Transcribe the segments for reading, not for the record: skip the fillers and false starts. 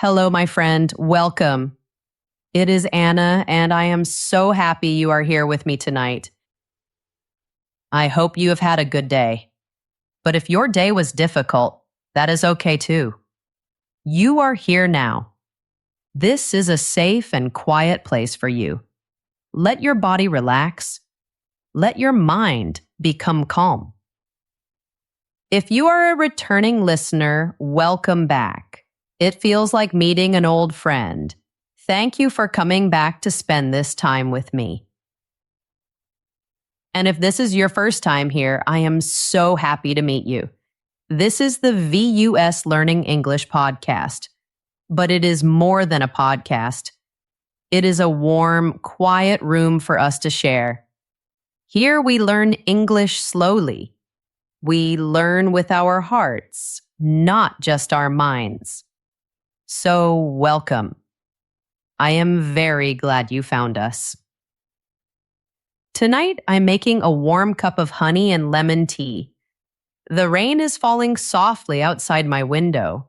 Hello, my friend. Welcome. It is Anna, and I am so happy you are here with me tonight. I hope you have had a good day. But if your day was difficult, that is okay too. You are here now. This is a safe and quiet place for you. Let your body relax. Let your mind become calm. If you are a returning listener, welcome back. It feels like meeting an old friend. Thank you for coming back to spend this time with me. And if this is your first time here, I am so happy to meet you. This is the VUS Learning English podcast, but it is more than a podcast. It is a warm, quiet room for us to share. Here we learn English slowly. We learn with our hearts, not just our minds. So welcome. I am very glad you found us. Tonight, I'm making a warm cup of honey and lemon tea. The rain is falling softly outside my window.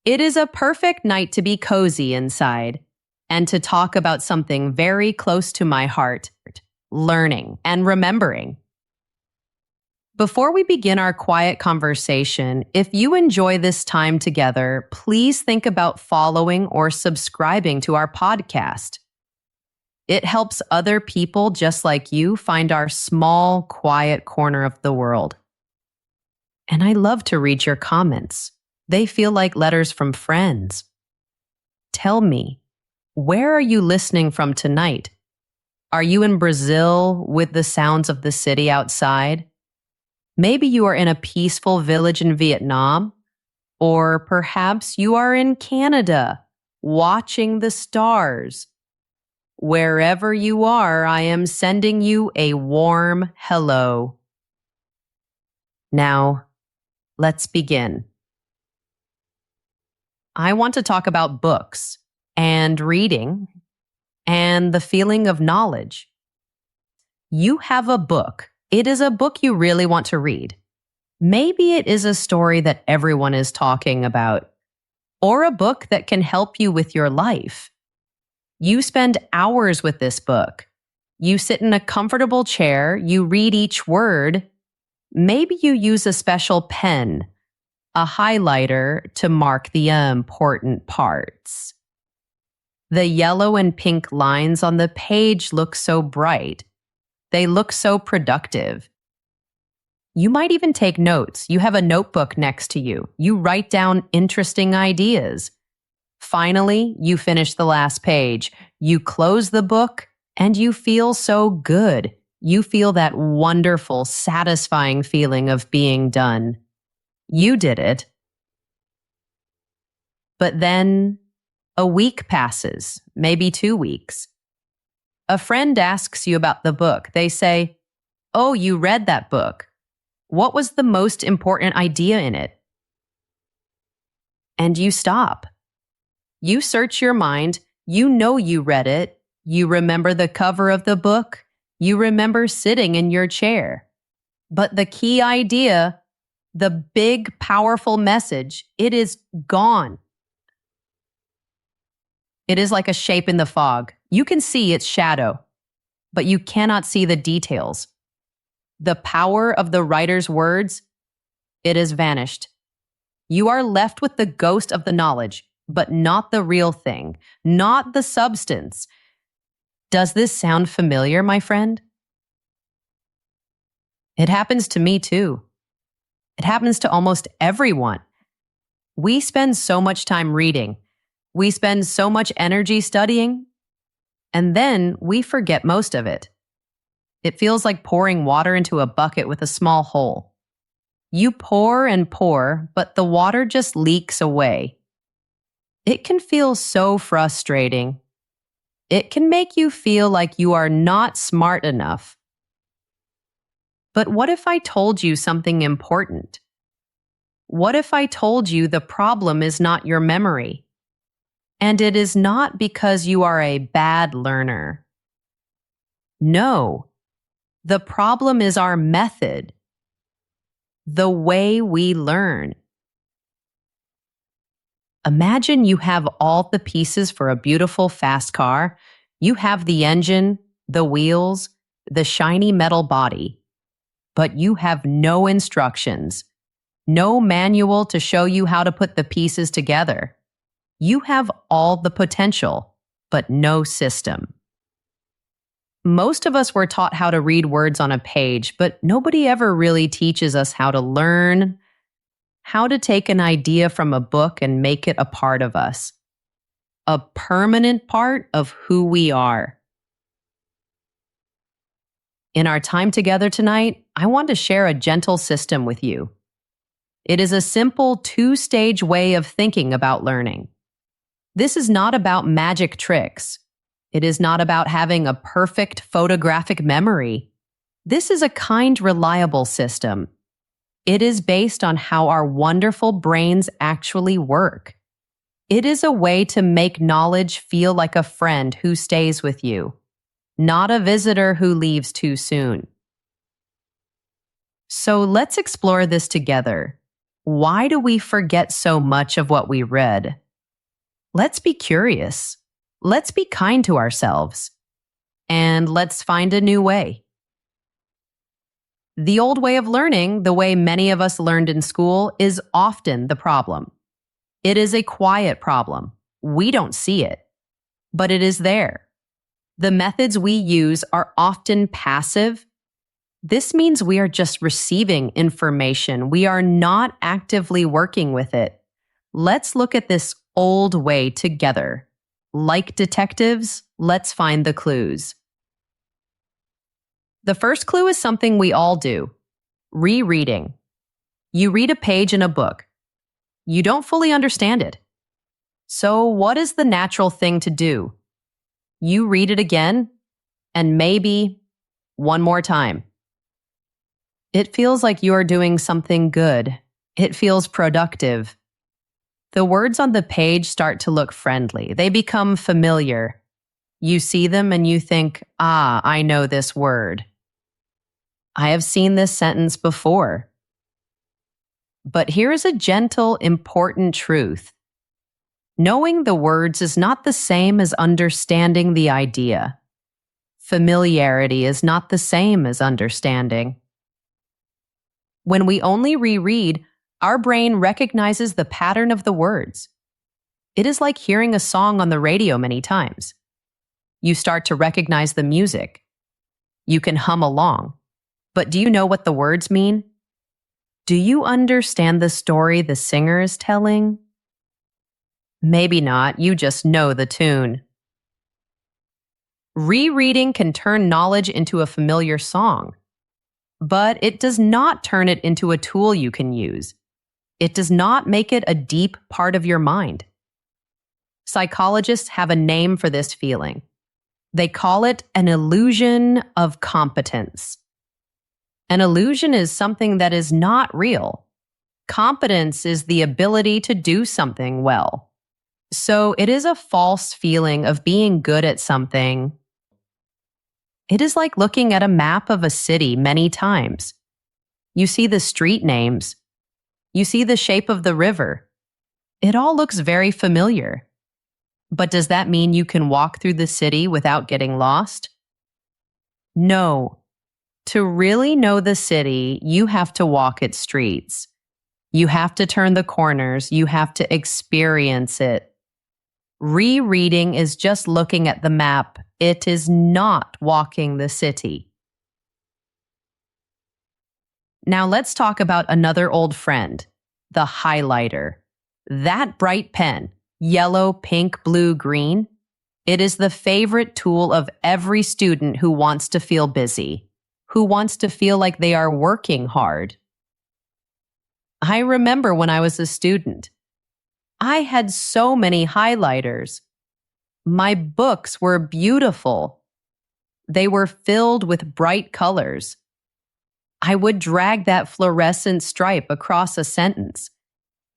It is a perfect night to be cozy inside and to talk about something very close to my heart, learning and remembering. Before we begin our quiet conversation, if you enjoy this time together, please think about following or subscribing to our podcast. It helps other people just like you find our small, quiet corner of the world. And I love to read your comments. They feel like letters from friends. Tell me, where are you listening from tonight? Are you in Brazil with the sounds of the city outside? Maybe you are in a peaceful village in Vietnam, or perhaps you are in Canada, watching the stars. Wherever you are, I am sending you a warm hello. Now, let's begin. I want to talk about books and reading and the feeling of knowledge. You have a book. It is a book you really want to read. Maybe it is a story that everyone is talking about, or a book that can help you with your life. You spend hours with this book. You sit in a comfortable chair, you read each word. Maybe you use a special pen, a highlighter to mark the important parts. The yellow and pink lines on the page look so bright. They look so productive. You might even take notes. You have a notebook next to you. You write down interesting ideas. Finally, you finish the last page. You close the book and you feel so good. You feel that wonderful, satisfying feeling of being done. You did it. But then a week passes, maybe 2 weeks. A friend asks you about the book. They say, "Oh, you read that book. What was the most important idea in it?" And you stop. You search your mind. You know you read it. You remember the cover of the book. You remember sitting in your chair. But the key idea, the big, powerful message, it is gone. It is like a shape in the fog. You can see its shadow, but you cannot see the details. The power of the writer's words, it has vanished. You are left with the ghost of the knowledge, but not the real thing, not the substance. Does this sound familiar, my friend? It happens to me too. It happens to almost everyone. We spend so much time reading. We spend so much energy studying, and then we forget most of it. It feels like pouring water into a bucket with a small hole. You pour and pour, but the water just leaks away. It can feel so frustrating. It can make you feel like you are not smart enough. But what if I told you something important? What if I told you the problem is not your memory? And it is not because you are a bad learner. No, the problem is our method, the way we learn. Imagine you have all the pieces for a beautiful, fast car. You have the engine, the wheels, the shiny metal body, but you have no instructions, no manual to show you how to put the pieces together. You have all the potential, but no system. Most of us were taught how to read words on a page, but nobody ever really teaches us how to learn, how to take an idea from a book and make it a part of us, a permanent part of who we are. In our time together tonight, I want to share a gentle system with you. It is a simple two-stage way of thinking about learning. This is not about magic tricks. It is not about having a perfect photographic memory. This is a kind, reliable system. It is based on how our wonderful brains actually work. It is a way to make knowledge feel like a friend who stays with you, not a visitor who leaves too soon. So let's explore this together. Why do we forget so much of what we read? Let's be curious. Let's be kind to ourselves. And let's find a new way. The old way of learning, the way many of us learned in school, is often the problem. It is a quiet problem. We don't see it, but it is there. The methods we use are often passive. This means we are just receiving information. We are not actively working with it. Let's look at this old way together. Like detectives, let's find the clues. The first clue is something we all do. Rereading. You read a page in a book. You don't fully understand it. So what is the natural thing to do? You read it again, and maybe one more time. It feels like you are doing something good. It feels productive. The words on the page start to look friendly. They become familiar. You see them and you think, I know this word. I have seen this sentence before. But here is a gentle, important truth. Knowing the words is not the same as understanding the idea. Familiarity is not the same as understanding. When we only reread, our brain recognizes the pattern of the words. It is like hearing a song on the radio many times. You start to recognize the music. You can hum along. But do you know what the words mean? Do you understand the story the singer is telling? Maybe not, you just know the tune. Rereading can turn knowledge into a familiar song, but it does not turn it into a tool you can use. It does not make it a deep part of your mind. Psychologists have a name for this feeling. They call it an illusion of competence. An illusion is something that is not real. Competence is the ability to do something well. So it is a false feeling of being good at something. It is like looking at a map of a city many times. You see the street names. You see the shape of the river. It all looks very familiar. But does that mean you can walk through the city without getting lost? No. To really know the city, you have to walk its streets. You have to turn the corners. You have to experience it. Rereading is just looking at the map. It is not walking the city. Now let's talk about another old friend, the highlighter. That bright pen, yellow, pink, blue, green, it is the favorite tool of every student who wants to feel busy, who wants to feel like they are working hard. I remember when I was a student, I had so many highlighters. My books were beautiful. They were filled with bright colors. I would drag that fluorescent stripe across a sentence,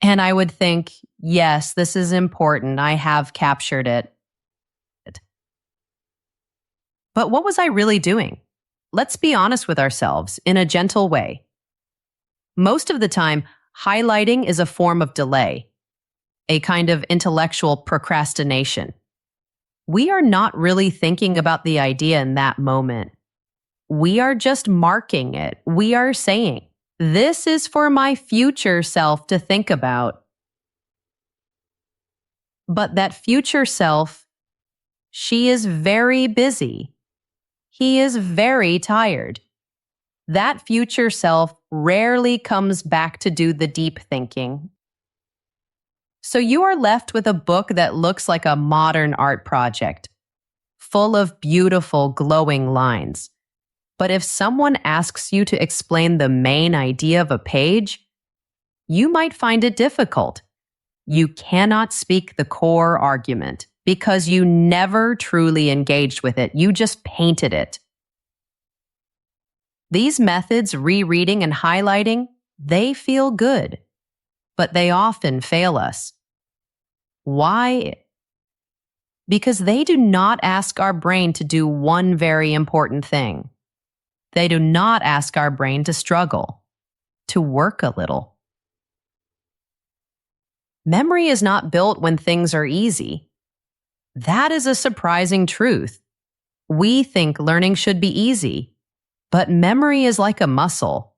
and I would think, yes, this is important. I have captured it. But what was I really doing? Let's be honest with ourselves in a gentle way. Most of the time, highlighting is a form of delay. a kind of intellectual procrastination. We are not really thinking about the idea in that moment. We are just marking it. We are saying, this is for my future self to think about. But that future self, she is very busy. He is very tired. That future self rarely comes back to do the deep thinking. So you are left with a book that looks like a modern art project, full of beautiful, glowing lines. But if someone asks you to explain the main idea of a page, you might find it difficult. You cannot speak the core argument because you never truly engaged with it. You just painted it. These methods, rereading and highlighting, they feel good, but they often fail us. Why? Because they do not ask our brain to do one very important thing. They do not ask our brain to struggle, to work a little. Memory is not built when things are easy. That is a surprising truth. We think learning should be easy, but memory is like a muscle.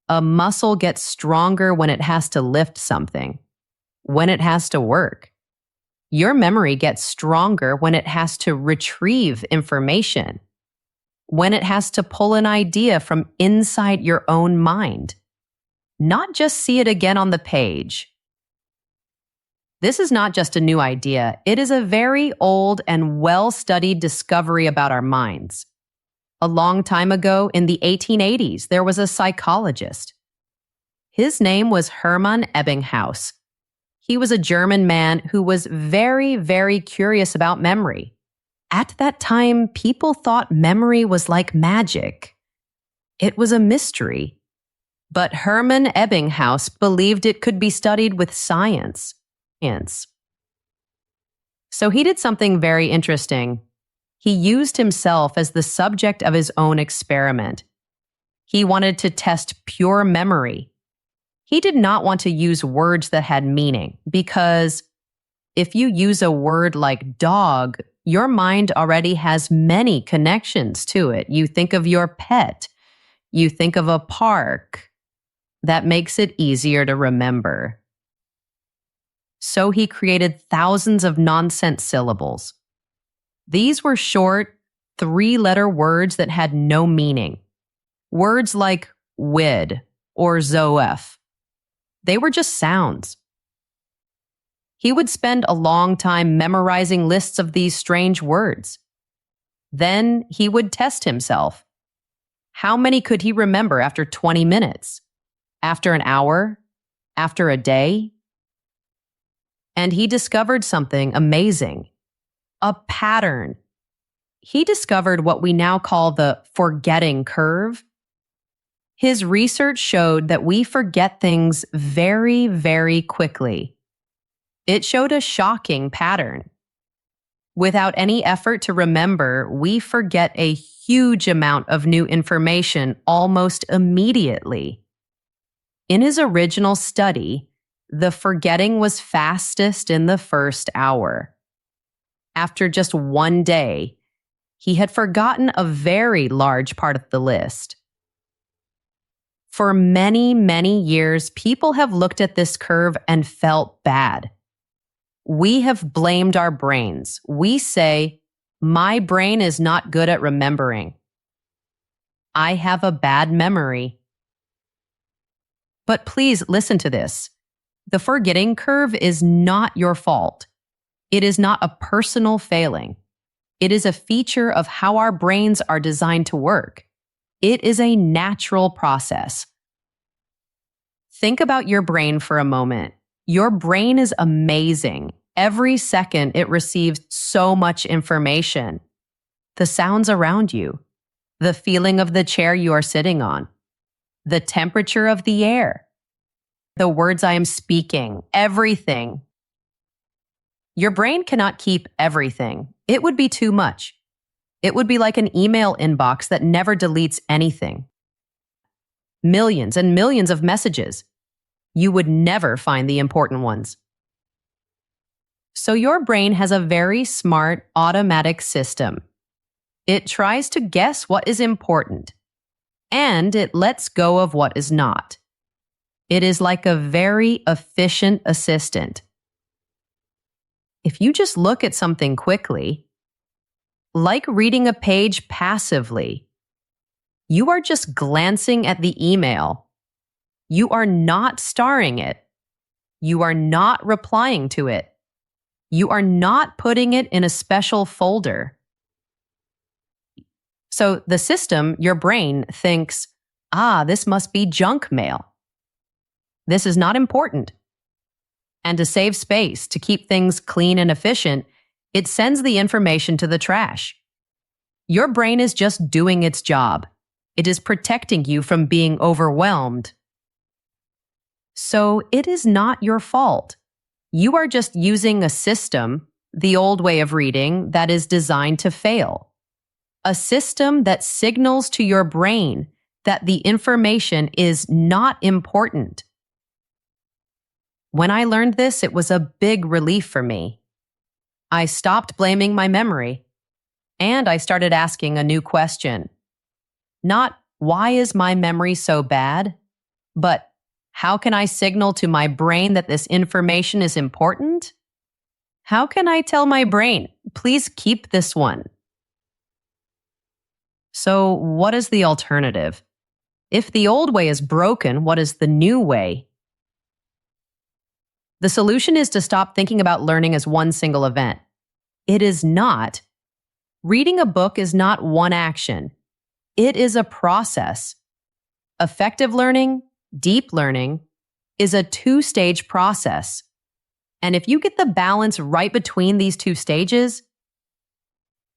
A muscle gets stronger when it has to lift something, when it has to work. Your memory gets stronger when it has to retrieve information, when it has to pull an idea from inside your own mind, not just see it again on the page. This is not just a new idea. It is a very old and well-studied discovery about our minds. A long time ago, in the 1880s, there was a psychologist. His name was Hermann Ebbinghaus. He was a German man who was very, very curious about memory. At that time, people thought memory was like magic. It was a mystery. But Hermann Ebbinghaus believed it could be studied with science. So he did something very interesting. He used himself as the subject of his own experiment. He wanted to test pure memory. He did not want to use words that had meaning, because if you use a word like dog, your mind already has many connections to it. You think of your pet. You think of a park. That makes it easier to remember. So he created thousands of nonsense syllables. These were short, 3-letter words that had no meaning. Words like wid or zoef. They were just sounds. He would spend a long time memorizing lists of these strange words. Then he would test himself. How many could he remember after 20 minutes? After an hour? After a day? And he discovered something amazing. A pattern. He discovered what we now call the forgetting curve. His research showed that we forget things very, very quickly. It showed a shocking pattern. Without any effort to remember, we forget a huge amount of new information almost immediately. In his original study, the forgetting was fastest in the first hour. After just one day, he had forgotten a very large part of the list. For many, many years, people have looked at this curve and felt bad. We have blamed our brains. We say, my brain is not good at remembering. I have a bad memory. But please listen to this. The forgetting curve is not your fault. It is not a personal failing. It is a feature of how our brains are designed to work. It is a natural process. Think about your brain for a moment. Your brain is amazing. Every second it receives so much information. The sounds around you, the feeling of the chair you are sitting on, the temperature of the air, the words I am speaking, everything. Your brain cannot keep everything. It would be too much. It would be like an email inbox that never deletes anything. Millions and millions of messages. You would never find the important ones. So your brain has a very smart automatic system. It tries to guess what is important, and it lets go of what is not. It is like a very efficient assistant. If you just look at something quickly, like reading a page passively, you are just glancing at the email. You are not starring it. You are not replying to it. You are not putting it in a special folder. So the system, your brain, thinks, this must be junk mail. This is not important. And to save space, to keep things clean and efficient, it sends the information to the trash. Your brain is just doing its job. It is protecting you from being overwhelmed. So it is not your fault. You are just using a system, the old way of reading, that is designed to fail. A system that signals to your brain that the information is not important. When I learned this, it was a big relief for me. I stopped blaming my memory, and I started asking a new question. Not, why is my memory so bad? But, how can I signal to my brain that this information is important? How can I tell my brain, please keep this one? So, what is the alternative? If the old way is broken, what is the new way? The solution is to stop thinking about learning as one single event. It is not. Reading a book is not one action. It is a process. Effective learning, deep learning, is a two-stage process. And if you get the balance right between these two stages,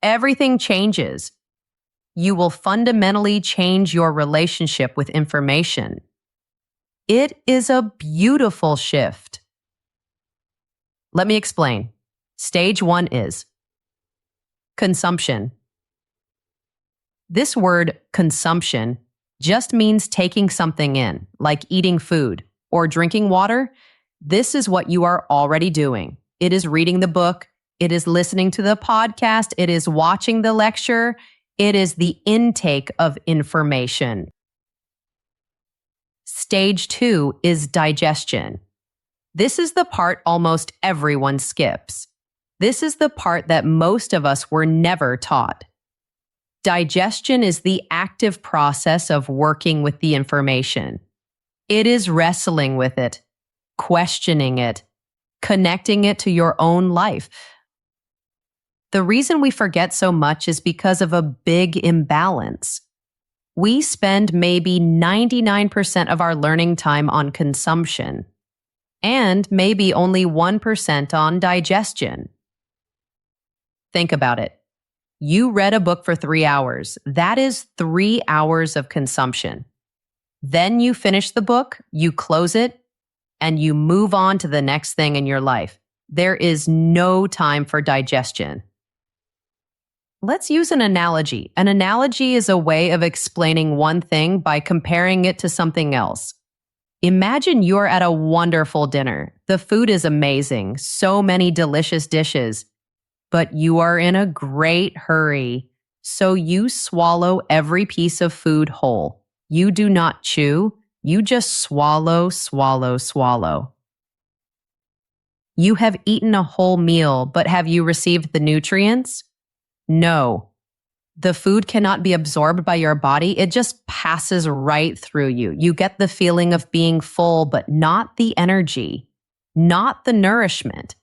everything changes. You will fundamentally change your relationship with information. It is a beautiful shift. Let me explain. Stage 1 is consumption. This word, consumption, just means taking something in, like eating food or drinking water. This is what you are already doing. It is reading the book. It is listening to the podcast. It is watching the lecture. It is the intake of information. Stage 2 is digestion. This is the part almost everyone skips. This is the part that most of us were never taught. Digestion is the active process of working with the information. It is wrestling with it, questioning it, connecting it to your own life. The reason we forget so much is because of a big imbalance. We spend maybe 99% of our learning time on consumption, and maybe only 1% on digestion. Think about it. You read a book for 3 hours. That is 3 hours of consumption. Then you finish the book, you close it, and you move on to the next thing in your life. There is no time for digestion. Let's use an analogy. An analogy is a way of explaining one thing by comparing it to something else. Imagine you're at a wonderful dinner. The food is amazing, so many delicious dishes, but you are in a great hurry, so you swallow every piece of food whole. You do not chew, you just swallow, swallow, swallow. You have eaten a whole meal, but have you received the nutrients? No. The food cannot be absorbed by your body. It just passes right through you. You get the feeling of being full, but not the energy, not the nourishment.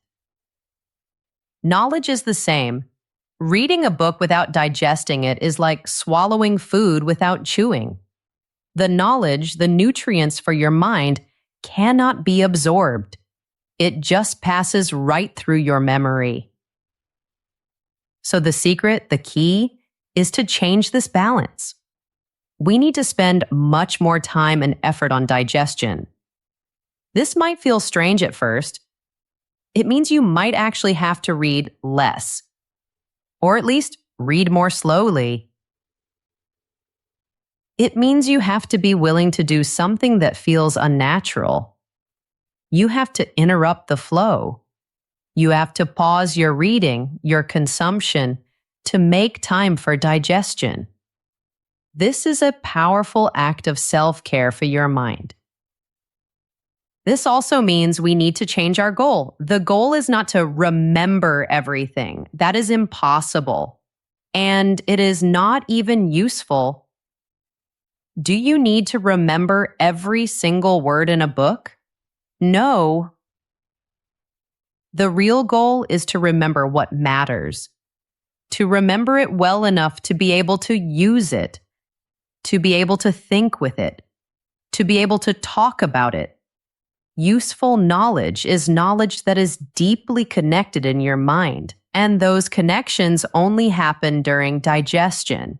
Knowledge is the same. Reading a book without digesting it is like swallowing food without chewing. The knowledge, the nutrients for your mind, cannot be absorbed. It just passes right through your memory. So the secret, the key, is to change this balance. We need to spend much more time and effort on digestion. This might feel strange at first. It means you might actually have to read less, or at least read more slowly. It means you have to be willing to do something that feels unnatural. You have to interrupt the flow. You have to pause your reading, your consumption, to make time for digestion. This is a powerful act of self-care for your mind. This also means we need to change our goal. The goal is not to remember everything. That is impossible. And it is not even useful. Do you need to remember every single word in a book? No. The real goal is to remember what matters, to remember it well enough to be able to use it, to be able to think with it, to be able to talk about it. Useful knowledge is knowledge that is deeply connected in your mind, and those connections only happen during digestion.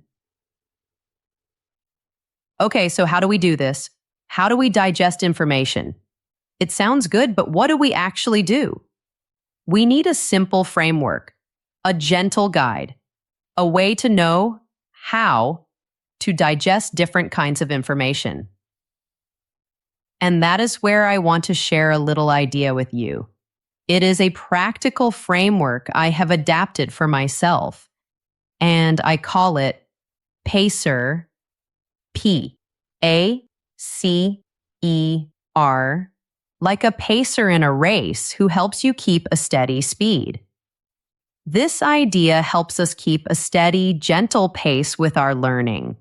Okay, so how do we do this? How do we digest information? It sounds good, but what do we actually do? We need a simple framework, a gentle guide, a way to know how to digest different kinds of information. And that is where I want to share a little idea with you. It is a practical framework I have adapted for myself, and I call it PACER, P-A-C-E-R, like a pacer in a race who helps you keep a steady speed. This idea helps us keep a steady, gentle pace with our learning.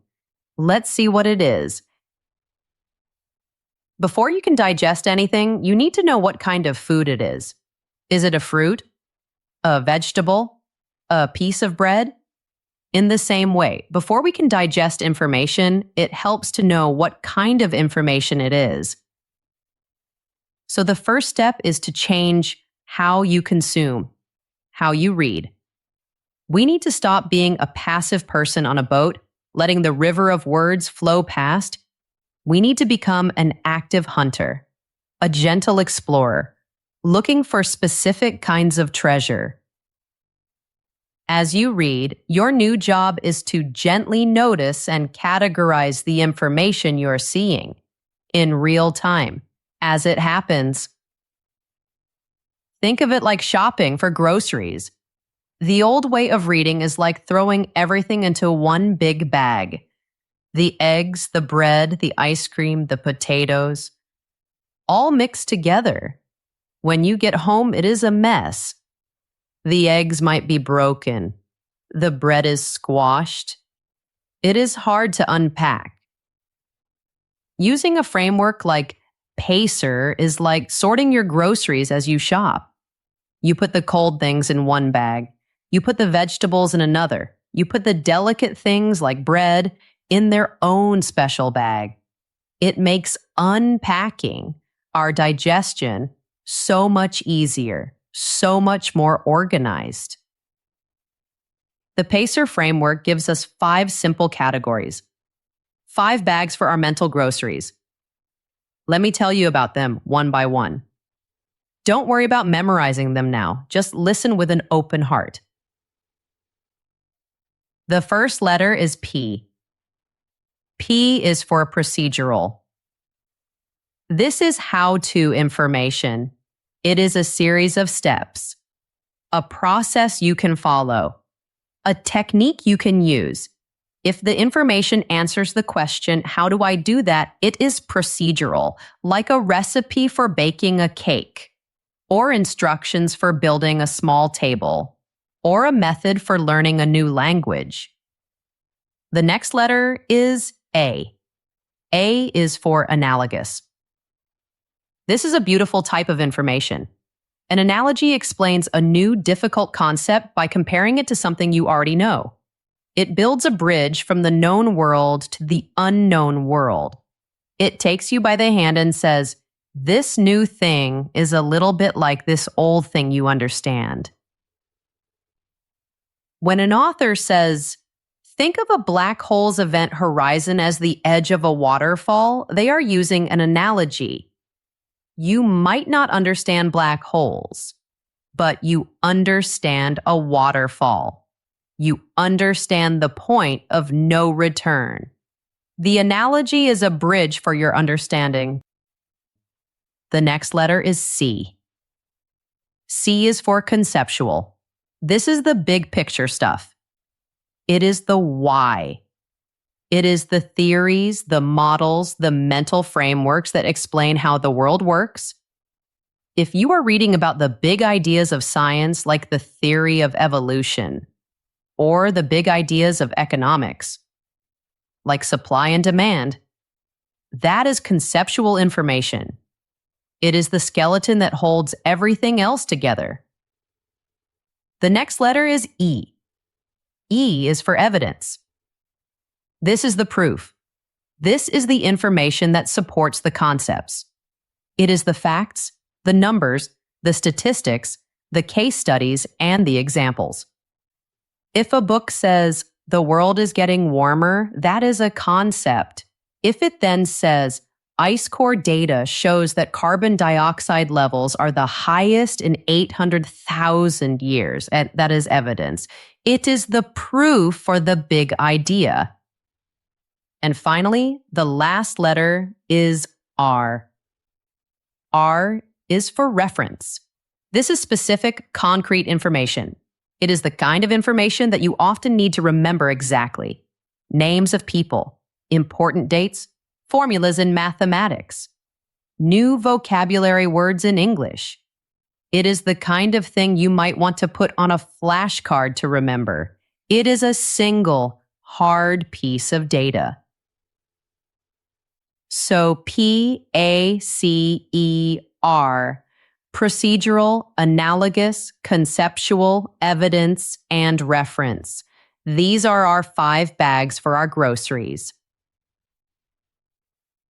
Let's see what it is. Before you can digest anything, you need to know what kind of food it is. Is it a fruit? A vegetable? A piece of bread? In the same way, before we can digest information, it helps to know what kind of information it is. So the first step is to change how you consume, how you read. We need to stop being a passive person on a boat, letting the river of words flow past. We need to become an active hunter, a gentle explorer, looking for specific kinds of treasure. As you read, your new job is to gently notice and categorize the information you're seeing in real time, as it happens. Think of it like shopping for groceries. The old way of reading is like throwing everything into one big bag. The eggs, the bread, the ice cream, the potatoes, all mixed together. When you get home, it is a mess. The eggs might be broken. The bread is squashed. It is hard to unpack. Using a framework like PACER is like sorting your groceries as you shop. You put the cold things in one bag. You put the vegetables in another. You put the delicate things like bread in their own special bag. It makes unpacking our digestion so much easier, so much more organized. The PACER framework gives us 5 simple categories. 5 bags for our mental groceries. Let me tell you about them one by one. Don't worry about memorizing them now. Just listen with an open heart. The first letter is P. P is for procedural. This is how-to information. It is a series of steps, a process you can follow, a technique you can use. If the information answers the question, how do I do that? It is procedural, like a recipe for baking a cake, or instructions for building a small table, or a method for learning a new language. The next letter is A. A is for analogous. This is a beautiful type of information. An analogy explains a new difficult concept by comparing it to something you already know. It builds a bridge from the known world to the unknown world. It takes you by the hand and says, this new thing is a little bit like this old thing you understand. When an author says, think of a black hole's event horizon as the edge of a waterfall, they are using an analogy. You might not understand black holes, but you understand a waterfall. You understand the point of no return. The analogy is a bridge for your understanding. The next letter is C. C is for conceptual. This is the big picture stuff. It is the why. It is the theories, the models, the mental frameworks that explain how the world works. If you are reading about the big ideas of science, like the theory of evolution, or the big ideas of economics, like supply and demand, that is conceptual information. It is the skeleton that holds everything else together. The next letter is E. E is for evidence. This is the proof. This is the information that supports the concepts. It is the facts, the numbers, the statistics, the case studies, and the examples. If a book says, the world is getting warmer, that is a concept. If it then says, ice core data shows that carbon dioxide levels are the highest in 800,000 years, and that is evidence. It is the proof for the big idea. And finally, the last letter is R. R is for reference. This is specific, concrete information. It is the kind of information that you often need to remember exactly. Names of people, important dates, formulas in mathematics, new vocabulary words in English. It is the kind of thing you might want to put on a flashcard to remember. It is a single, hard piece of data. So PACER, procedural, analogous, conceptual, evidence, and reference. These are our 5 bags for our groceries.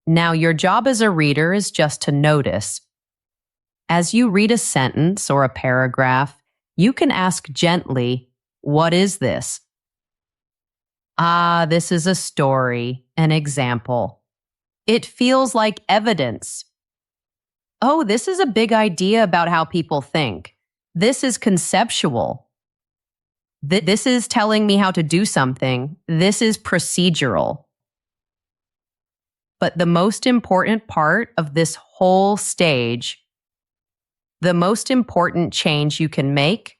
Now, your job as a reader is just to notice. As you read a sentence or a paragraph, you can ask gently, what is this? This is a story, an example. It feels like evidence. Oh, this is a big idea about how people think. This is conceptual. This is telling me how to do something. This is procedural. But the most important part of this whole stage, the most important change you can make,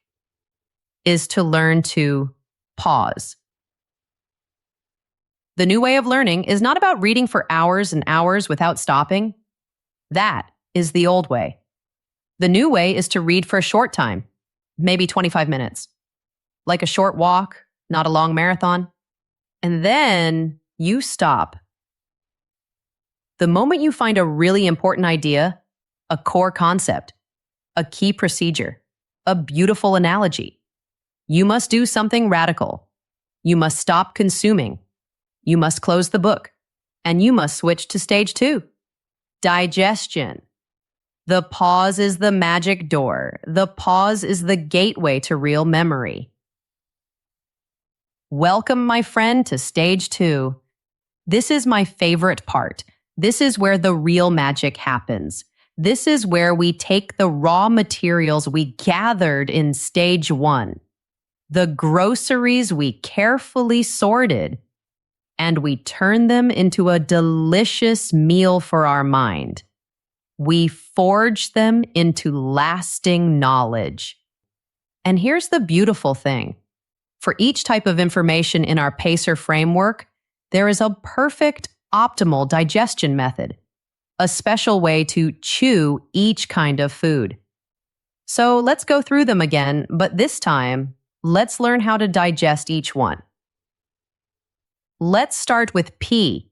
is to learn to pause. The new way of learning is not about reading for hours and hours without stopping. That is the old way. The new way is to read for a short time, maybe 25 minutes, like a short walk, not a long marathon. And then you stop. The moment you find a really important idea, a core concept, a key procedure, a beautiful analogy, you must do something radical. You must stop consuming. You must close the book, and you must switch to stage 2. Digestion. The pause is the magic door. The pause is the gateway to real memory. Welcome, my friend, to stage 2. This is my favorite part. This is where the real magic happens. This is where we take the raw materials we gathered in stage 1, the groceries we carefully sorted, and we turn them into a delicious meal for our mind. We forge them into lasting knowledge. And here's the beautiful thing. For each type of information in our PACER framework, there is a perfect, optimal digestion method, a special way to chew each kind of food. So let's go through them again, but this time, let's learn how to digest each one. Let's start with P.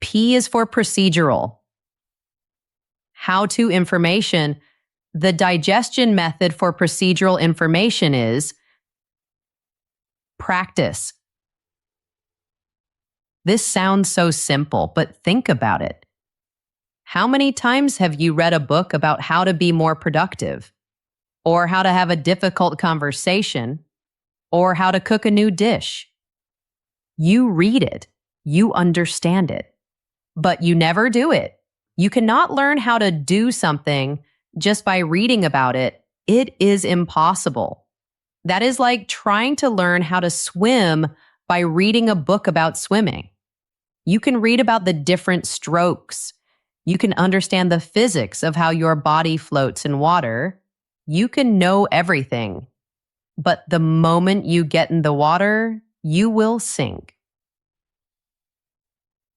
P is for procedural. How-to information. The digestion method for procedural information is practice. This sounds so simple, but think about it. How many times have you read a book about how to be more productive, or how to have a difficult conversation, or how to cook a new dish? You read it, you understand it, but you never do it. You cannot learn how to do something just by reading about it. It is impossible. That is like trying to learn how to swim by reading a book about swimming. You can read about the different strokes. You can understand the physics of how your body floats in water, You can know everything, but the moment you get in the water, you will sink.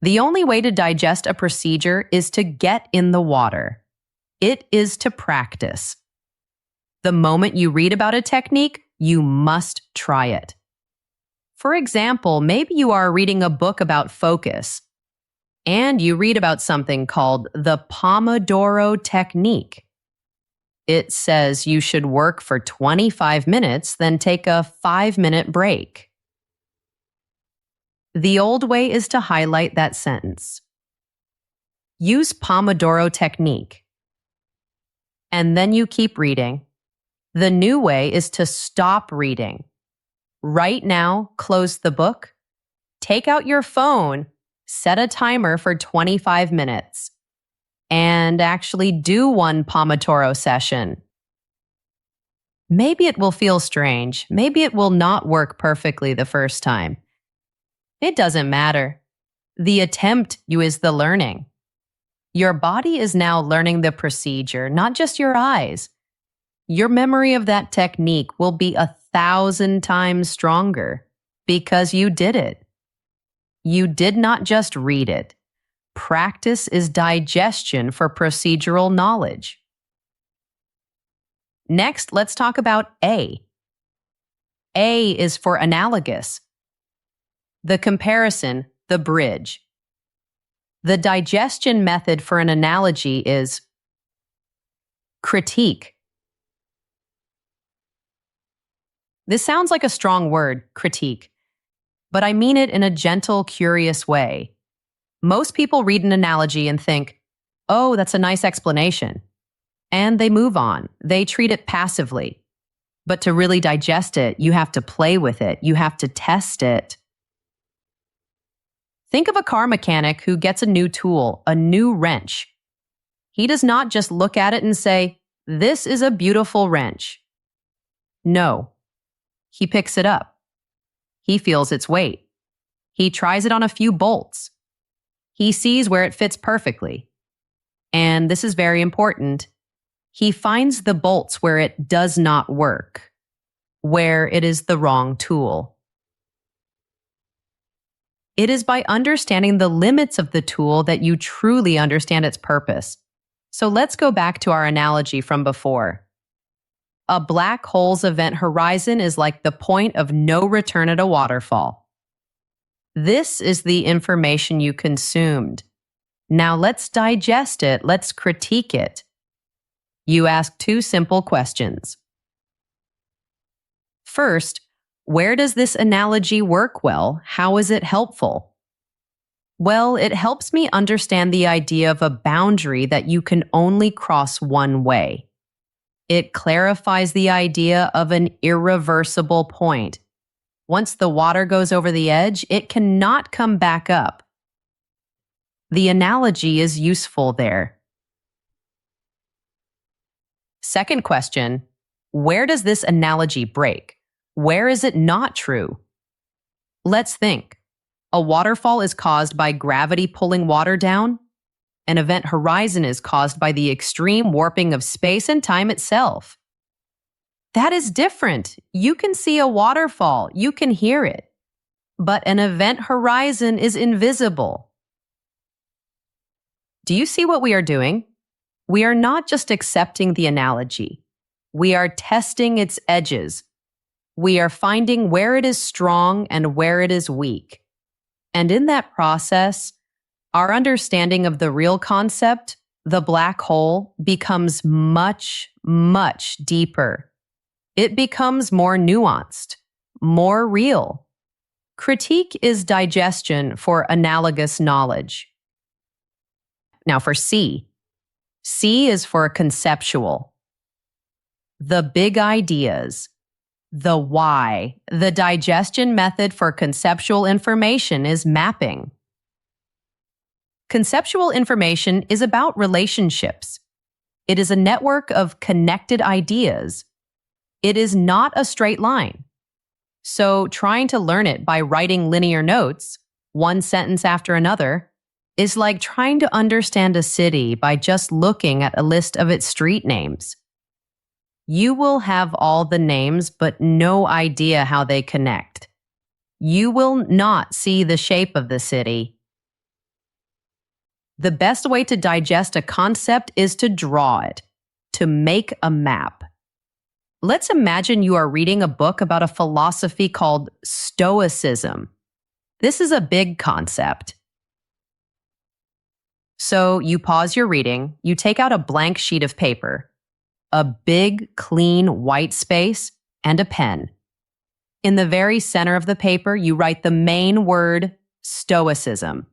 The only way to digest a procedure is to get in the water. It is to practice. The moment you read about a technique, you must try it. For example, maybe you are reading a book about focus, and you read about something called the Pomodoro technique. It says you should work for 25 minutes, then take a 5-minute break. The old way is to highlight that sentence. Use Pomodoro technique. And then you keep reading. The new way is to stop reading. Right now, close the book, take out your phone, set a timer for 25 minutes, and actually do one Pomodoro session. Maybe it will feel strange. Maybe it will not work perfectly the first time. It doesn't matter. The attempt is the learning. Your body is now learning the procedure, not just your eyes. Your memory of that technique will be 1,000 times stronger because you did it. You did not just read it. Practice is digestion for procedural knowledge. Next, let's talk about A. A is for analogous. The comparison, the bridge. The digestion method for an analogy is critique. This sounds like a strong word, critique, but I mean it in a gentle, curious way. Most people read an analogy and think, oh, that's a nice explanation. And they move on. They treat it passively. But to really digest it, you have to play with it. You have to test it. Think of a car mechanic who gets a new tool, a new wrench. He does not just look at it and say, this is a beautiful wrench. No. He picks it up. He feels its weight. He tries it on a few bolts. He sees where it fits perfectly. And this is very important. He finds the bolts where it does not work, where it is the wrong tool. It is by understanding the limits of the tool that you truly understand its purpose. So let's go back to our analogy from before. A black hole's event horizon is like the point of no return at a waterfall. This is the information you consumed. Now let's digest it, let's critique it. You ask 2 simple questions. First, where does this analogy work well? How is it helpful? Well, it helps me understand the idea of a boundary that you can only cross one way. It clarifies the idea of an irreversible point. Once the water goes over the edge, it cannot come back up. The analogy is useful there. Second question, where does this analogy break? Where is it not true? Let's think. A waterfall is caused by gravity pulling water down. An event horizon is caused by the extreme warping of space and time itself. That is different. You can see a waterfall, you can hear it. But an event horizon is invisible. Do you see what we are doing? We are not just accepting the analogy. We are testing its edges. We are finding where it is strong and where it is weak. And in that process, our understanding of the real concept, the black hole, becomes much, much deeper. It becomes more nuanced, more real. Critique is digestion for analogous knowledge. Now for C. C is for conceptual. The big ideas. The why. The digestion method for conceptual information is mapping. Conceptual information is about relationships. It is a network of connected ideas. It is not a straight line. So trying to learn it by writing linear notes, one sentence after another, is like trying to understand a city by just looking at a list of its street names. You will have all the names, but no idea how they connect. You will not see the shape of the city. The best way to digest a concept is to draw it, to make a map. Let's imagine you are reading a book about a philosophy called Stoicism. This is a big concept. So you pause your reading, you take out a blank sheet of paper, a big, clean white space, and a pen. In the very center of the paper, you write the main word, Stoicism,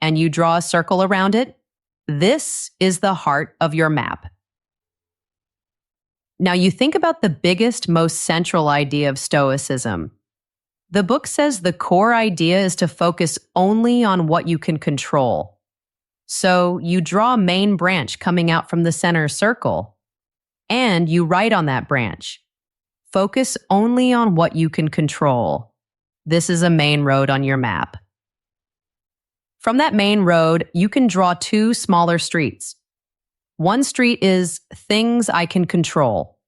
and you draw a circle around it. This is the heart of your map. Now you think about the biggest, most central idea of Stoicism. The book says the core idea is to focus only on what you can control. So you draw a main branch coming out from the center circle, and you write on that branch, focus only on what you can control. This is a main road on your map. From that main road, you can draw two smaller streets. One street is things I can control.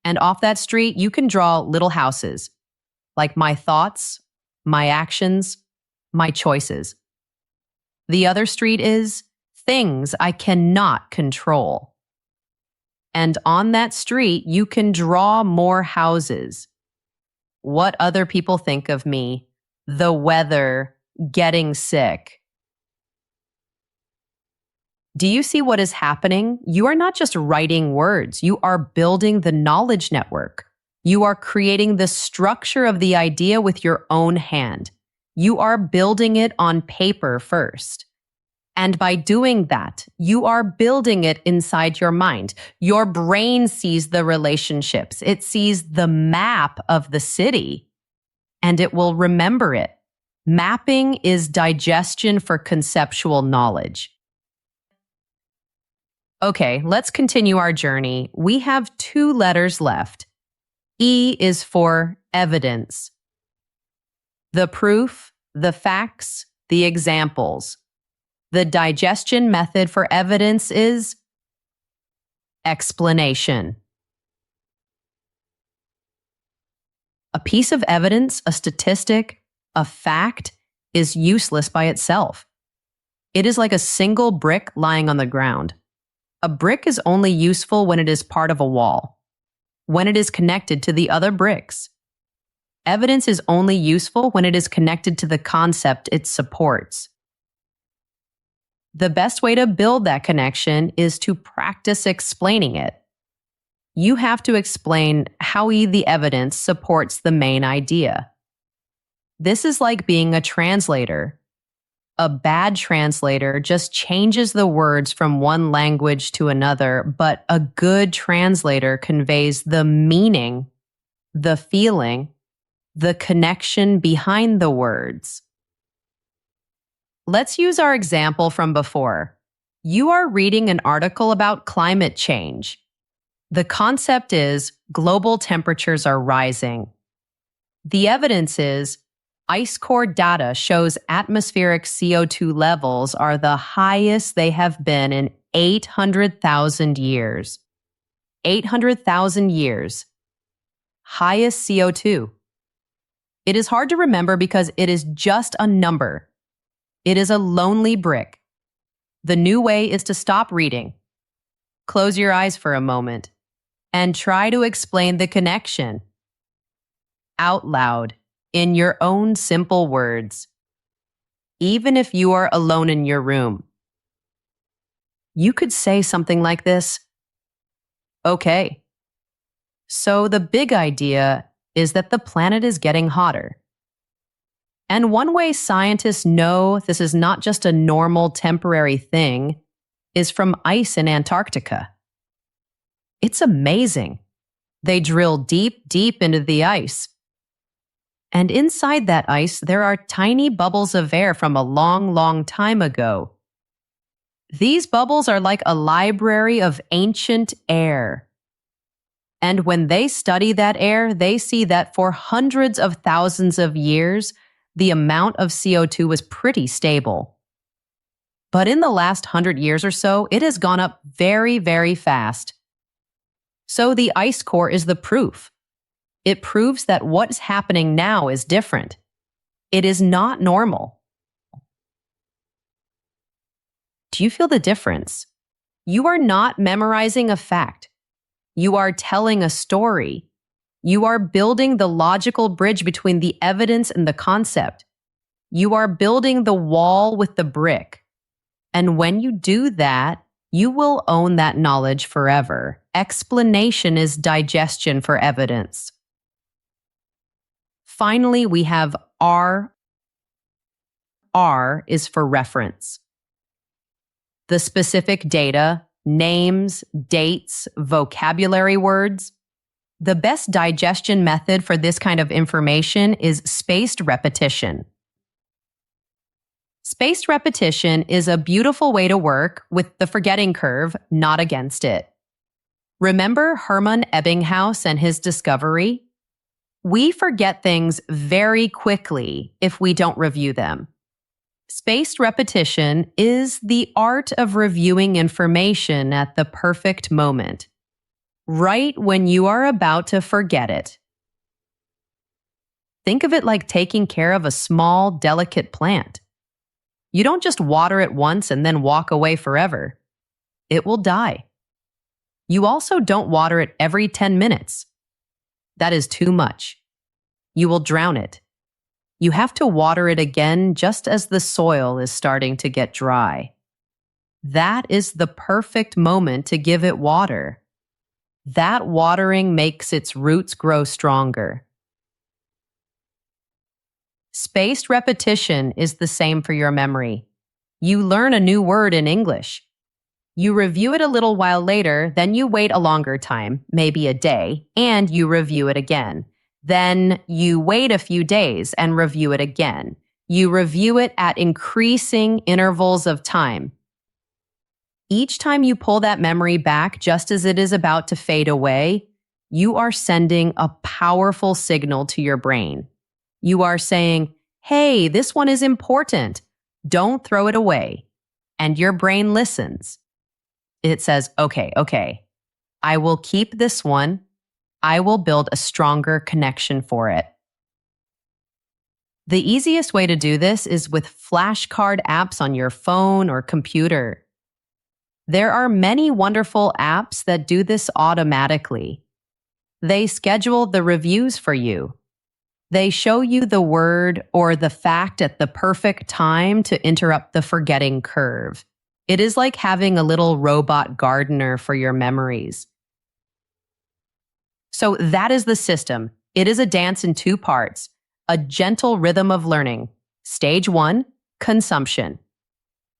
And off that street, you can draw little houses, like my thoughts, my actions, my choices. The other street is things I cannot control. And on that street, you can draw more houses. What other people think of me, the weather, getting sick. Do you see what is happening? You are not just writing words. You are building the knowledge network. You are creating the structure of the idea with your own hand. You are building it on paper first. And by doing that, you are building it inside your mind. Your brain sees the relationships. It sees the map of the city, and it will remember it. Mapping is digestion for conceptual knowledge. Okay, let's continue our journey. We have 2 letters left. E is for evidence. The proof, the facts, the examples. The digestion method for evidence is explanation. A piece of evidence, a statistic, a fact is useless by itself. It is like a single brick lying on the ground. A brick is only useful when it is part of a wall, when it is connected to the other bricks. Evidence is only useful when it is connected to the concept it supports. The best way to build that connection is to practice explaining it. You have to explain how the evidence supports the main idea. This is like being a translator. A bad translator just changes the words from one language to another, but a good translator conveys the meaning, the feeling, the connection behind the words. Let's use our example from before. You are reading an article about climate change. The concept is global temperatures are rising. The evidence is ice core data shows atmospheric CO2 levels are the highest they have been in 800,000 years. 800,000 years. Highest CO2. It is hard to remember because it is just a number. It is a lonely brick. The new way is to stop reading. Close your eyes for a moment and try to explain the connection out loud in your own simple words, even if you are alone in your room. You could say something like this: okay, so the big idea is that the planet is getting hotter. And one way scientists know this is not just a normal temporary thing is from ice in Antarctica. It's amazing. They drill deep, deep into the ice. And inside that ice, there are tiny bubbles of air from a long, long time ago. These bubbles are like a library of ancient air. And when they study that air, they see that for hundreds of thousands of years, the amount of CO2 was pretty stable. But in the last 100 years or so, it has gone up very, very fast. So the ice core is the proof. It proves that what's happening now is different. It is not normal. Do you feel the difference? You are not memorizing a fact. You are telling a story. You are building the logical bridge between the evidence and the concept. You are building the wall with the brick. And when you do that, you will own that knowledge forever. Explanation is digestion for evidence. Finally, we have R. R is for reference. The specific data, names, dates, vocabulary words. The best digestion method for this kind of information is spaced repetition. Spaced repetition is a beautiful way to work with the forgetting curve, not against it. Remember Hermann Ebbinghaus and his discovery? We forget things very quickly if we don't review them. Spaced repetition is the art of reviewing information at the perfect moment, right when you are about to forget it. Think of it like taking care of a small, delicate plant. You don't just water it once and then walk away forever. It will die. You also don't water it every 10 minutes. That is too much. You will drown it. You have to water it again just as the soil is starting to get dry. That is the perfect moment to give it water. That watering makes its roots grow stronger. Spaced repetition is the same for your memory. You learn a new word in English. You review it a little while later, then you wait a longer time, maybe a day, and you review it again. Then you wait a few days and review it again. You review it at increasing intervals of time. Each time you pull that memory back just as it is about to fade away, you are sending a powerful signal to your brain. You are saying, hey, this one is important. Don't throw it away. And your brain listens. It says, okay, I will keep this one. I will build a stronger connection for it. The easiest way to do this is with flashcard apps on your phone or computer. There are many wonderful apps that do this automatically. They schedule the reviews for you. They show you the word or the fact at the perfect time to interrupt the forgetting curve. It is like having a little robot gardener for your memories. So that is the system. It is a dance in 2 parts, a gentle rhythm of learning. Stage 1, consumption.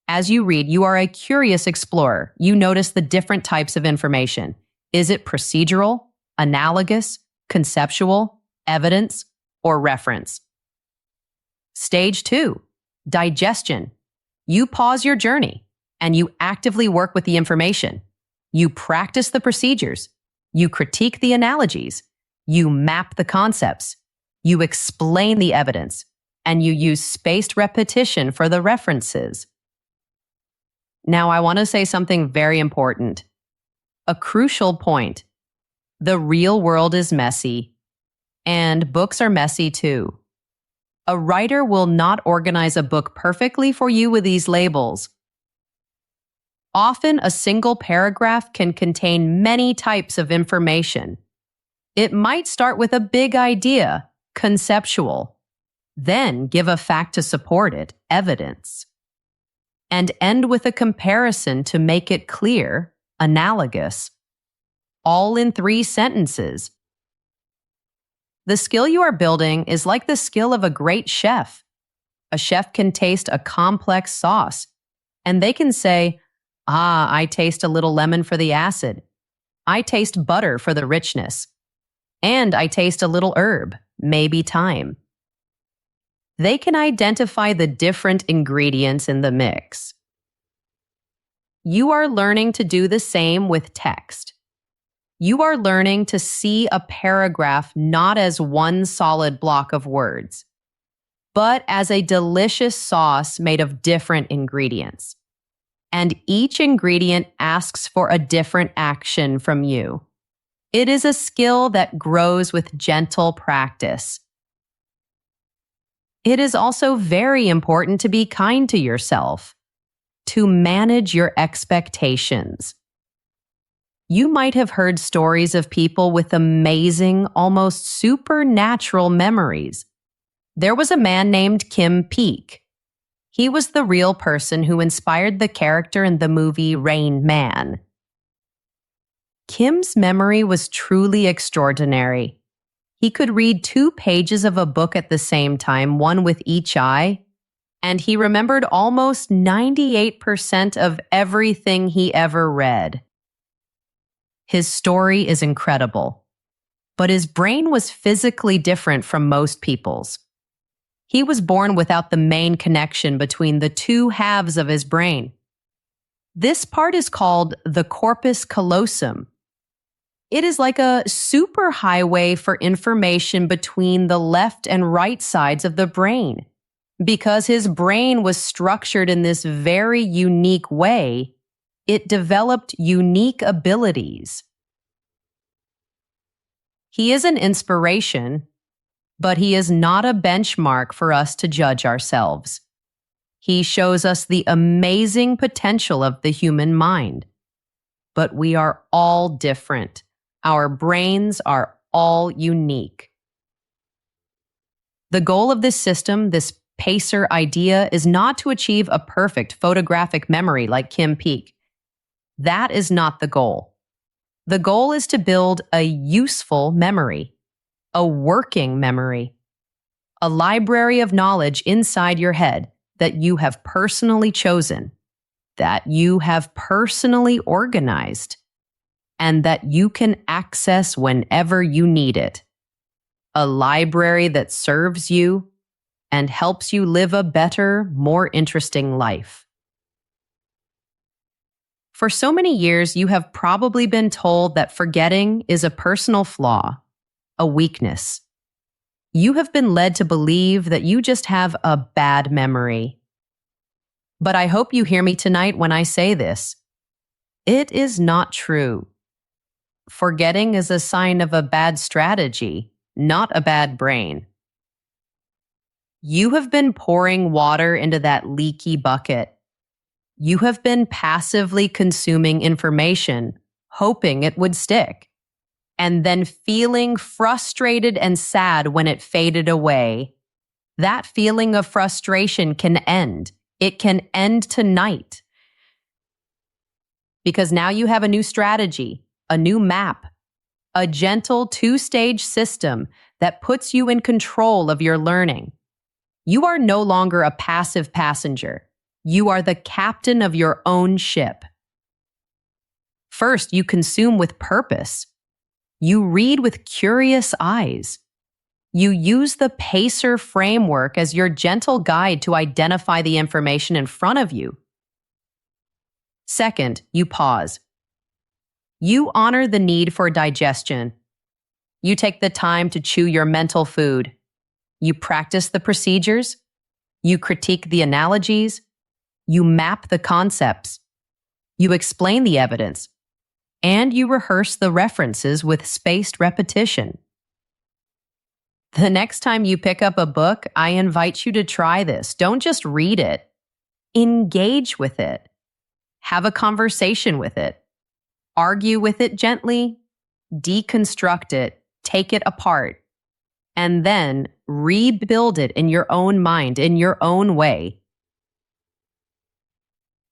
As you read, you are a curious explorer. You notice the different types of information. Is it procedural, analogous, conceptual, evidence, or reference? Stage 2, digestion. You pause your journey and you actively work with the information. You practice the procedures. You critique the analogies. You map the concepts. You explain the evidence. And you use spaced repetition for the references. Now, I want to say something very important. A crucial point. The real world is messy. And books are messy too. A writer will not organize a book perfectly for you with these labels. Often, a single paragraph can contain many types of information. It might start with a big idea, conceptual, then give a fact to support it, evidence, and end with a comparison to make it clear, analogous, all in 3 sentences. The skill you are building is like the skill of a great chef. A chef can taste a complex sauce, and they can say, I taste a little lemon for the acid. I taste butter for the richness. And I taste a little herb, maybe thyme. They can identify the different ingredients in the mix. You are learning to do the same with text. You are learning to see a paragraph not as one solid block of words, but as a delicious sauce made of different ingredients. And each ingredient asks for a different action from you. It is a skill that grows with gentle practice. It is also very important to be kind to yourself, to manage your expectations. You might have heard stories of people with amazing, almost supernatural memories. There was a man named Kim Peek. He was the real person who inspired the character in the movie Rain Man. Kim's memory was truly extraordinary. He could read 2 pages of a book at the same time, one with each eye, and he remembered almost 98% of everything he ever read. His story is incredible, but his brain was physically different from most people's. He was born without the main connection between the 2 halves of his brain. This part is called the corpus callosum. It is like a superhighway for information between the left and right sides of the brain. Because his brain was structured in this very unique way, it developed unique abilities. He is an inspiration, but he is not a benchmark for us to judge ourselves. He shows us the amazing potential of the human mind. But we are all different. Our brains are all unique. The goal of this system, this pacer idea, is not to achieve a perfect photographic memory like Kim Peek. That is not the goal. The goal is to build a useful memory, a working memory, a library of knowledge inside your head that you have personally chosen, that you have personally organized, and that you can access whenever you need it. A library that serves you and helps you live a better, more interesting life. For so many years, you have probably been told that forgetting is a personal flaw, a weakness. You have been led to believe that you just have a bad memory. But I hope you hear me tonight when I say this. It is not true. Forgetting is a sign of a bad strategy, not a bad brain. You have been pouring water into that leaky bucket. You have been passively consuming information, hoping it would stick, and then feeling frustrated and sad when it faded away. That feeling of frustration can end. It can end tonight. Because now you have a new strategy, a new map, a gentle 2-stage system that puts you in control of your learning. You are no longer a passive passenger. You are the captain of your own ship. First, you consume with purpose. You read with curious eyes. You use the pacer framework as your gentle guide to identify the information in front of you. Second, you pause. You honor the need for digestion. You take the time to chew your mental food. You practice the procedures. You critique the analogies. You map the concepts. You explain the evidence. And you rehearse the references with spaced repetition. The next time you pick up a book, I invite you to try this. Don't just read it. Engage with it. Have a conversation with it. Argue with it gently. Deconstruct it. Take it apart. And then rebuild it in your own mind, in your own way.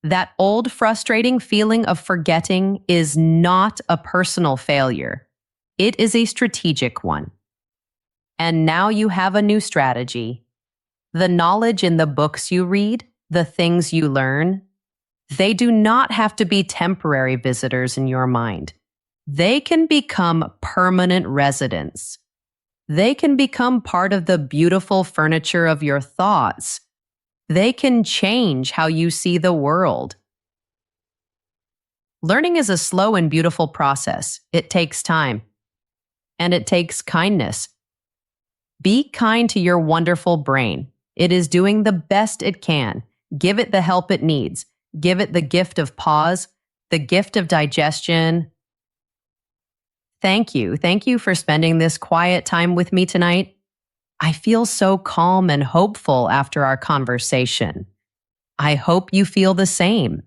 That old frustrating feeling of forgetting is not a personal failure. It is a strategic one. And now you have a new strategy. The knowledge in the books you read, the things you learn, they do not have to be temporary visitors in your mind. They can become permanent residents. They can become part of the beautiful furniture of your thoughts. They can change how you see the world. Learning is a slow and beautiful process. It takes time. And it takes kindness. Be kind to your wonderful brain. It is doing the best it can. Give it the help it needs. Give it the gift of pause, the gift of digestion. Thank you. Thank you for spending this quiet time with me tonight. I feel so calm and hopeful after our conversation. I hope you feel the same.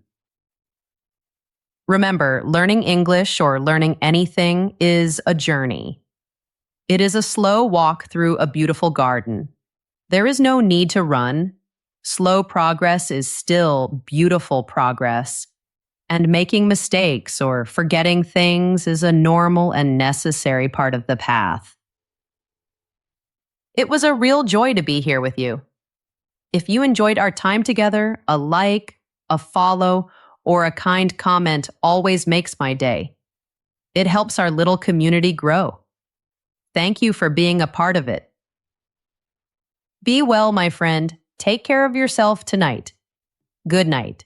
Remember, learning English or learning anything is a journey. It is a slow walk through a beautiful garden. There is no need to run. Slow progress is still beautiful progress. And making mistakes or forgetting things is a normal and necessary part of the path. It was a real joy to be here with you. If you enjoyed our time together, a like, a follow, or a kind comment always makes my day. It helps our little community grow. Thank you for being a part of it. Be well, my friend. Take care of yourself tonight. Good night.